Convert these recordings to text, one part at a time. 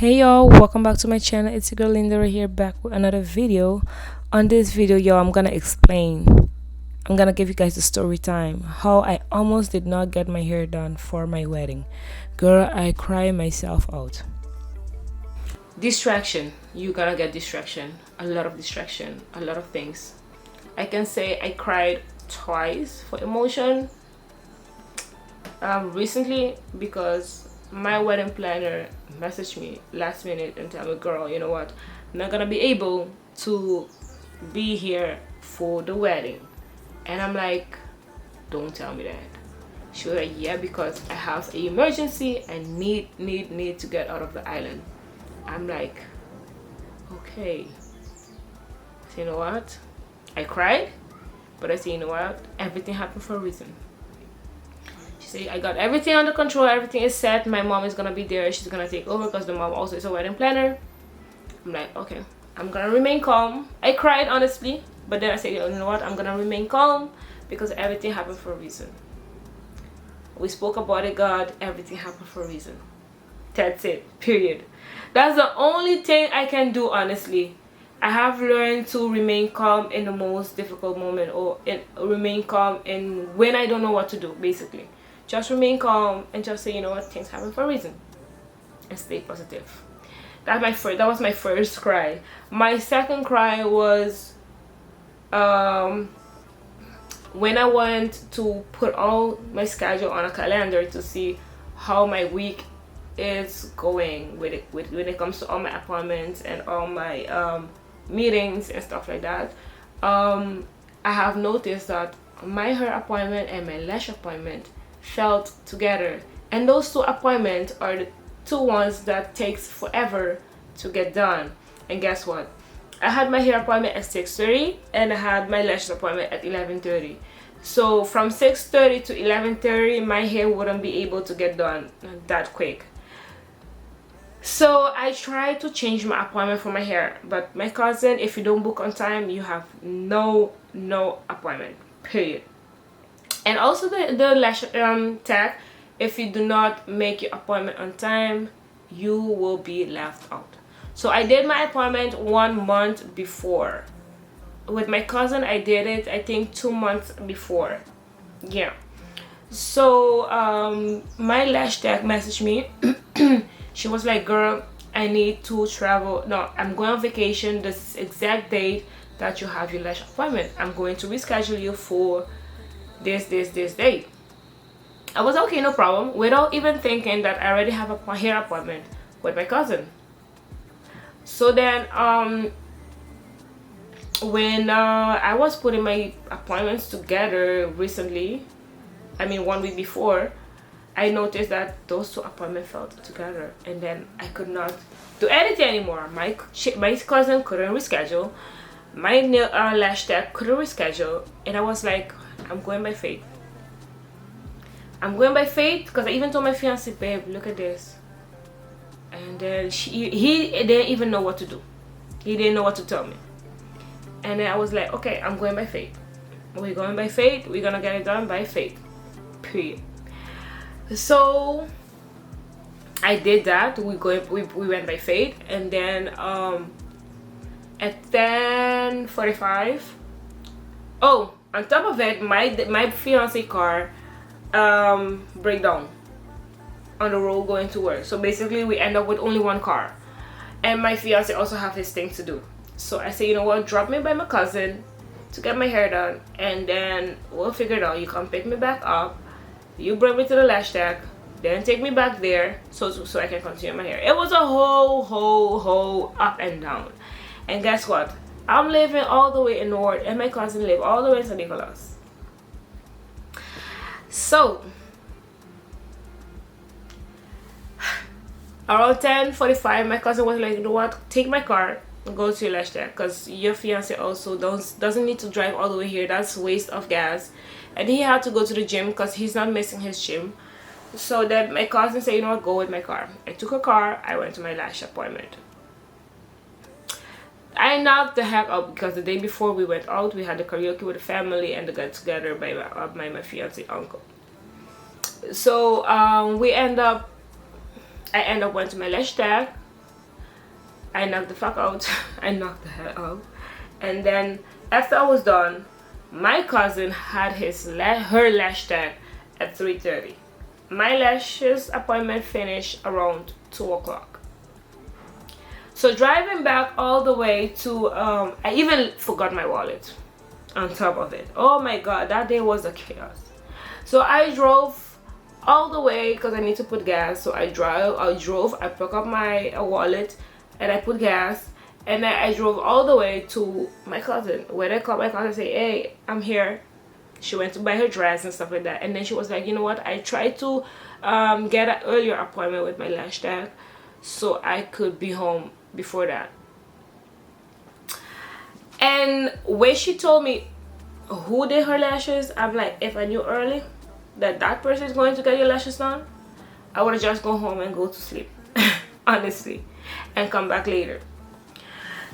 Hey y'all, welcome back to my channel. It's your girl Linda here, back with another video. On this video, y'all, I'm gonna give you guys a story time how I almost did not get my hair done for my wedding. Girl, I cry myself out. Distraction. You're gonna get distraction, a lot of distraction, a lot of things. I can say I cried twice for emotion recently because my wedding planner messaged me last minute and tell me, girl, you know what, I'm not gonna be able to be here for the wedding. And I'm like, don't tell me that. She was like, yeah, because I have an emergency and need to get out of the island. I'm like, okay. So you know what, I cried, but I say, you know what, everything happened for a reason. See, I got everything under control, everything is set. My mom is gonna be there, she's gonna take over because the mom also is a wedding planner. I'm like, okay, I'm gonna remain calm. I cried honestly, but then I said, you know what, I'm gonna remain calm because everything happened for a reason. We spoke about it, God, everything happened for a reason. That's it, period. That's the only thing I can do, honestly. I have learned to remain calm in the most difficult moment, or remain calm in when I don't know what to do, basically. Just remain calm and just say, you know what, things happen for a reason, and stay positive. That was my first cry. My second cry was when I went to put all my schedule on a calendar to see how my week is going when it comes to all my appointments and all my meetings and stuff like that. I have noticed that my hair appointment and my lash appointment felt together, and those two appointments are the two ones that takes forever to get done. And guess what, I had my hair appointment at 6:30 and I had my lash appointment at 11:30. So from 6:30 to 11:30 my hair wouldn't be able to get done that quick. So I tried to change my appointment for my hair, but my cousin, if you don't book on time, you have no appointment, period. And also the lash tag, if you do not make your appointment on time, you will be left out. So I did my appointment 1 month before. With my cousin I did it, I think 2 months before. Yeah. So my lash tag messaged me. She was like, girl, I need to travel. No, I'm going on vacation this exact date that you have your lash appointment. I'm going to reschedule you for this date. I was okay, no problem, without even thinking that I already have a hair appointment with my cousin. So then when I was putting my appointments together recently, I mean 1 week before, I noticed that those two appointments fell together, and then I could not do anything anymore. My cousin couldn't reschedule, my lash tag couldn't reschedule, and I was like, I'm going by faith. I'm going by faith, because I even told my fiance, babe, look at this. And then he didn't even know what to do. He didn't know what to tell me. And then I was like, okay, I'm going by faith. We're going by faith. We're gonna get it done by faith, period. So I did that. We went by faith, and then at 10:45, oh, on top of it, my fiance car break down on the road going to work. So basically we end up with only one car, and my fiance also have his thing to do. So I say, you know what, drop me by my cousin to get my hair done, and then we'll figure it out. You come pick me back up, you bring me to the lash tag, then take me back there so I can continue my hair. It was a whole up and down. And guess what, I'm living all the way in North, and my cousin live all the way in St. Nicholas. So around 10:45 my cousin was like, you know what, take my car and go to your lash tag, because your fiance also doesn't need to drive all the way here. That's waste of gas. And he had to go to the gym because he's not missing his gym. So then my cousin said, you know what, go with my car. I took a car, I went to my lash appointment. I knocked the heck out because the day before we went out, we had the karaoke with the family and the get together by my fiance uncle. So I end up went to my lash tag, I knocked the fuck out. I knocked the hell out. And then after I was done, my cousin had her lash tag at 3:30. My lashes appointment finished around 2 o'clock. So driving back all the way to, I even forgot my wallet on top of it. Oh my god, that day was a chaos. So I drove all the way because I need to put gas. So I drove, I picked up my wallet and I put gas. And then I drove all the way to my cousin. When I called my cousin and say, hey, I'm here. She went to buy her dress and stuff like that. And then she was like, you know what? I tried to get an earlier appointment with my lash tag so I could be home before that. And when she told me who did her lashes, I'm like, if I knew early that person is going to get your lashes done, I would have just gone home and go to sleep. Honestly. And come back later.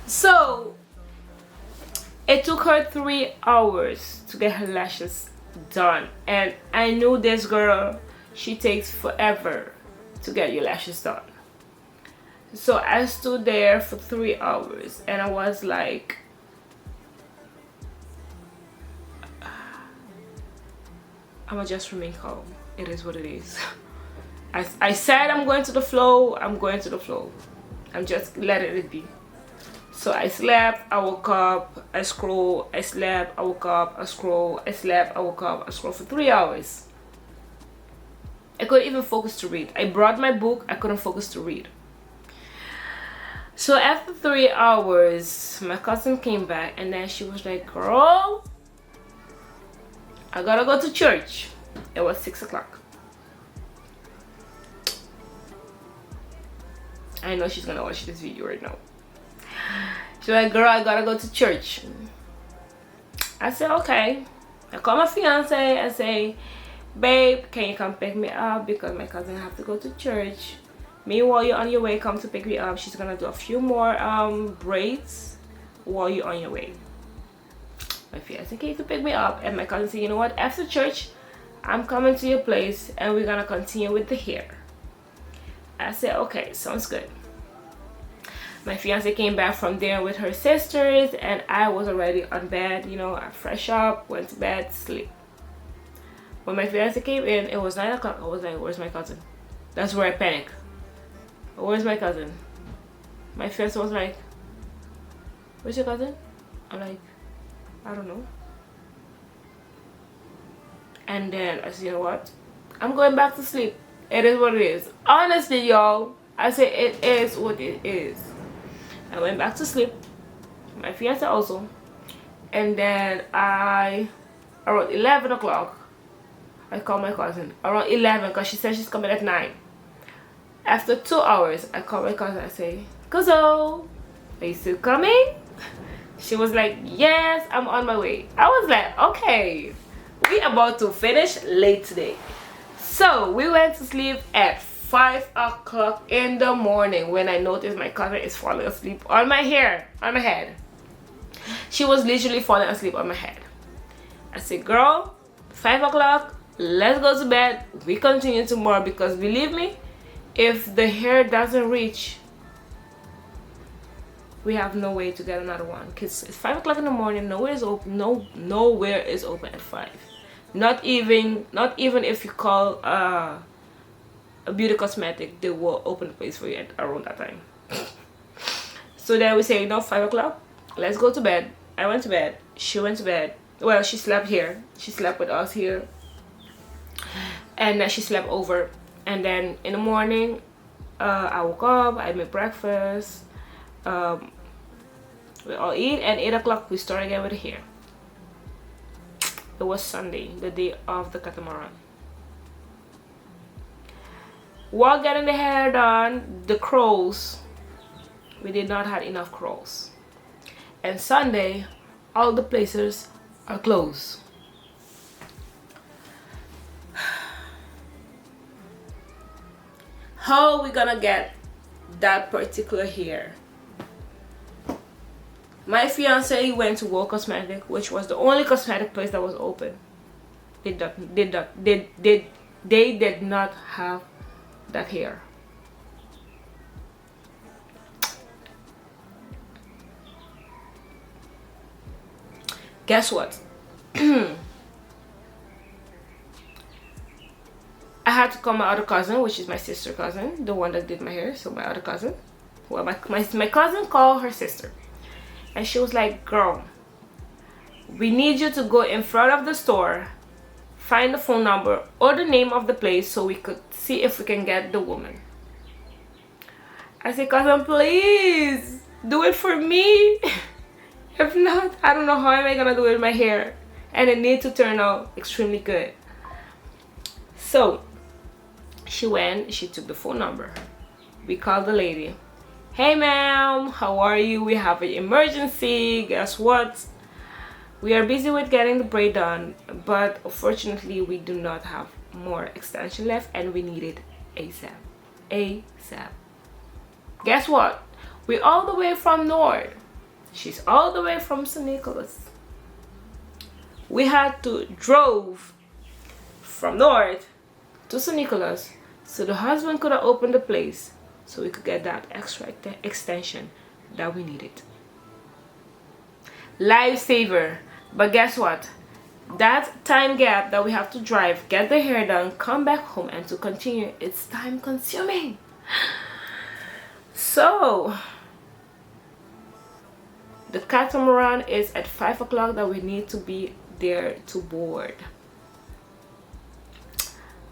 So it took her 3 hours to get her lashes done, and I knew this girl, she takes forever to get your lashes done. So I stood there for 3 hours and I was like, I'ma just remain calm. It is what it is. I said I'm going to the flow, I'm going to the flow. I'm just letting it be. So I slept, I woke up, I scroll, I slept, I woke up, I scroll, I slept, I woke up, I scroll for 3 hours. I couldn't even focus to read. I brought my book, I couldn't focus to read. So after 3 hours, my cousin came back and then she was like, girl, I gotta go to church. It was 6 o'clock. I know she's gonna watch this video right now. She's like, girl, I gotta go to church. I said, okay. I call my fiance. I say, babe, can you come pick me up because my cousin have to go to church. Meanwhile, you're on your way, come to pick me up. She's gonna do a few more braids while you're on your way. My fiance came to pick me up, and my cousin said, you know what, after church, I'm coming to your place and we're gonna continue with the hair. I said, okay, sounds good. My fiance came back from there with her sisters and I was already on bed, you know, I fresh up, went to bed, sleep. When my fiance came in, it was 9 o'clock. I was like, where's my cousin? That's where I panicked. Where's my cousin? My fiance was like, where's your cousin? I'm like, I don't know. And then I said, you know what? I'm going back to sleep. It is what it is. Honestly, y'all, I say it is what it is. I went back to sleep. My fiance also. And then around 11 o'clock, I called my cousin. Around 11, because she said she's coming at 9. After 2 hours, I called my cousin. I say, Kuzo, are you still coming? She was like, yes, I'm on my way. I was like, okay, we about to finish late today. So we went to sleep at 5 o'clock in the morning when I noticed my cousin is falling asleep on my hair, on my head. She was literally falling asleep on my head. I said, girl, 5 o'clock, let's go to bed. We continue tomorrow because believe me, if the hair doesn't reach, we have no way to get another one. Because it's 5 o'clock in the morning, nowhere is open. Nowhere is open at 5. Not even if you call a beauty cosmetic, they will open the place for you at around that time. So then we say, you know, 5 o'clock, let's go to bed. I went to bed. She went to bed. Well, she slept here. She slept with us here. And then she slept over. And then in the morning, I woke up, I made breakfast. We all eat, and 8 o'clock we start again with the hair. It was Sunday, the day of the catamaran. While getting the hair done, the curls, we did not have enough curls. And Sunday, all the places are closed. How are we gonna get that particular hair? My fiance went to World Cosmetic, which was the only cosmetic place that was open. They did not have that hair. Guess what? I had to call my other cousin, which is my sister cousin, the one that did my hair. So my other cousin, well, my cousin called her sister, and she was like, girl, we need you to go in front of the store, find the phone number or the name of the place so we could see if we can get the woman. I said, cousin, please do it for me. If not, I don't know how am I gonna do it with my hair, and it needs to turn out extremely good. So she went, she took the phone number. We called the lady. Hey ma'am, how are you? We have an emergency. Guess what? We are busy with getting the braid done, but unfortunately we do not have more extension left and we need it ASAP. ASAP. Guess what? We're all the way from north. She's all the way from St. Nicholas. We had to drove from north to St. Nicholas so the husband could have opened the place so we could get that extra extension that we needed. Lifesaver. But guess what? That time gap that we have to drive, get the hair done, come back home, and to continue, it's time consuming. So the catamaran is at 5 o'clock that we need to be there to board.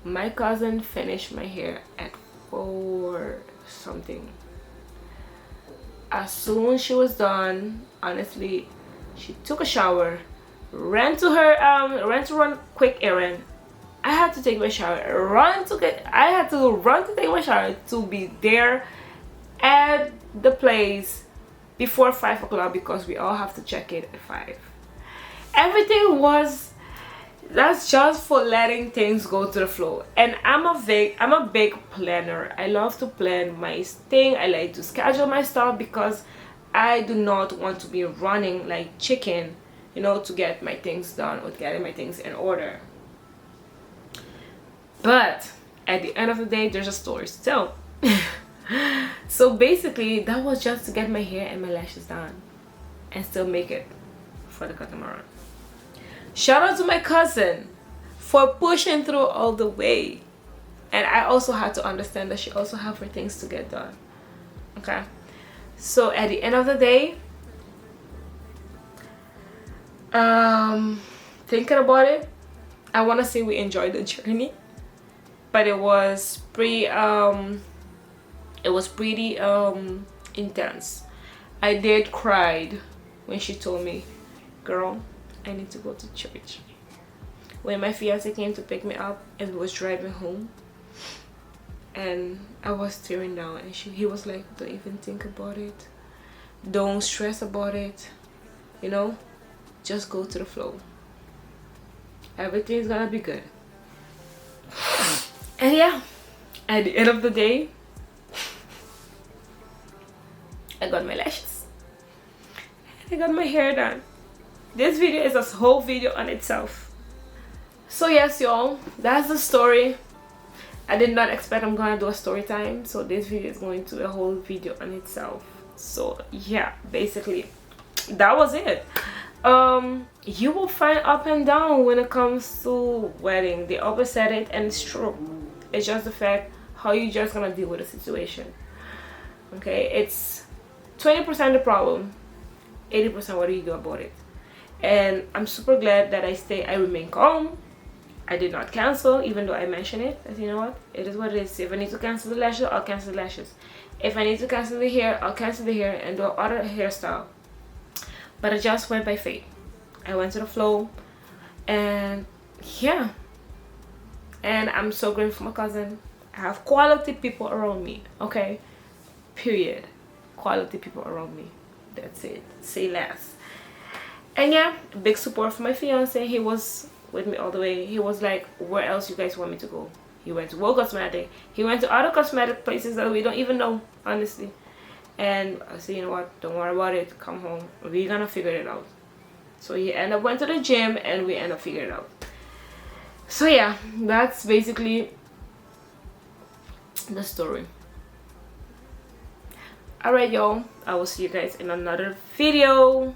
My cousin finished my hair at 4 something. As soon as she was done, honestly, she took a shower, ran to run quick errand. I had to take my shower, I had to run to take my shower to be there at the place before 5 o'clock because we all have to check it at 5. Everything was, that's just for letting things go to the flow. And I'm a big planner. I love to plan my thing. I like to schedule my stuff because I do not want to be running like chicken, you know, to get my things done or getting my things in order. But at the end of the day, there's a story still. So basically, that was just to get my hair and my lashes done and still make it for the catamaran. Shout out to my cousin for pushing through all the way. And I also had to understand that she also have her things to get done. Okay. So at the end of the day, thinking about it, I want to say we enjoyed the journey, but it was pretty intense. I did cry when she told me, girl, I need to go to church. When my fiance came to pick me up and was driving home, and I was tearing down, and he was like, don't even think about it, don't stress about it, you know, just go to the flow, everything's gonna be good. And yeah, at the end of the day, I got my lashes, I got my hair done. This video is a whole video on itself. So yes, y'all, that's the story. I did not expect I'm gonna do a story time, so this video is going to be a whole video on itself. So yeah, basically that was it. You will find up and down when it comes to wedding. They always said it, and it's true. It's just the fact how you just gonna deal with the situation. Okay, it's 20% the problem, 80% what do you do about it. And I'm super glad that I remain calm. I did not cancel, even though I mentioned it. I said, you know what, it is what it is. If I need to cancel the lashes, I'll cancel the lashes. If I need to cancel the hair, I'll cancel the hair and do other hairstyle. But I just went by faith. I went to the flow, and yeah. And I'm so grateful for my cousin. I have quality people around me, okay? Period. Quality people around me. That's it. Say less. And yeah, big support for my fiance. He was with me all the way. He was like, where else you guys want me to go? He went to World Cosmetic. He went to other cosmetic places that we don't even know, honestly. And I said, you know what, don't worry about it, come home, we're gonna figure it out. So he ended up went to the gym and we ended up figuring it out. So yeah, that's basically the story. Alright y'all, I will see you guys in another video.